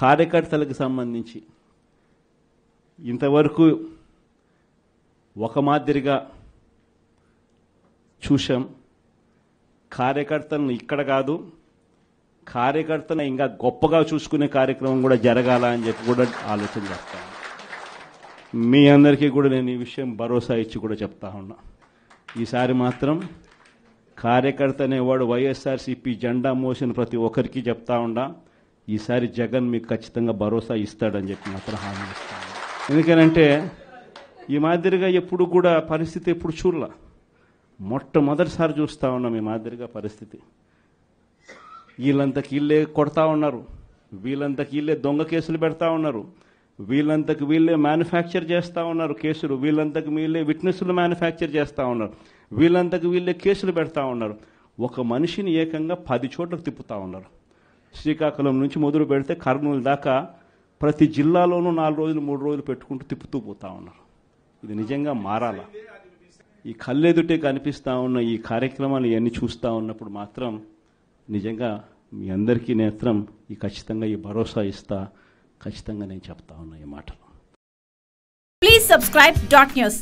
కార్యకర్తలకు సంబంధించి ఇంతవరకు ఒక మాదిరిగా చూశాం. కార్యకర్తలను ఇక్కడ కాదు, కార్యకర్తను ఇంకా గొప్పగా చూసుకునే కార్యక్రమం కూడా జరగాల అని చెప్పి కూడా ఆలోచన చేస్తాను. మీ అందరికీ కూడా నేను ఈ విషయం భరోసా ఇచ్చి కూడా చెప్తా ఉన్నా. ఈసారి మాత్రం కార్యకర్త అనేవాడు వైఎస్ఆర్సీపీ జెండా మోసిన ప్రతి ఒక్కరికి చెప్తా ఉండా, ఈసారి జగన్ మీకు ఖచ్చితంగా భరోసా ఇస్తాడని చెప్పి మాత్రం హామీ ఇస్తాను. ఎందుకనంటే ఈ మాదిరిగా ఎప్పుడు కూడా పరిస్థితి ఎప్పుడు చూడలా, మొట్టమొదటిసారి చూస్తూ ఉన్నాం ఈ మాదిరిగా పరిస్థితి. వీళ్ళంతకు వీళ్ళే కొడతా ఉన్నారు, వీళ్ళంతకు వీళ్ళే దొంగ కేసులు పెడతా ఉన్నారు, వీళ్ళంతకు వీళ్ళే మ్యానుఫ్యాక్చర్ చేస్తూ ఉన్నారు కేసులు, వీళ్ళంతకు వీళ్ళే విట్నెస్లు మ్యానుఫ్యాక్చర్ చేస్తూ ఉన్నారు, వీళ్ళంతకు వీళ్ళే కేసులు పెడతా ఉన్నారు. ఒక మనిషిని ఏకంగా 10 చోట్లకు తిప్పుతూ ఉన్నారు. శ్రీకాకుళం నుంచి మొదలు పెడితే కర్నూలు దాకా ప్రతి జిల్లాలోనూ 4 రోజులు 3 రోజులు పెట్టుకుంటూ తిప్పుతూ పోతా ఉన్నారు. ఇది నిజంగా మారాలా? ఈ కళ్ళెదుటే కనిపిస్తూ ఉన్న ఈ కార్యక్రమాలు ఇవన్నీ చూస్తూ ఉన్నప్పుడు మాత్రం నిజంగా మీ అందరికీ నేత్రం ఖచ్చితంగా ఈ భరోసా ఇస్తా, ఖచ్చితంగా నేను చెప్తా ఉన్నా ఈ మాటలు. Please subscribe .news.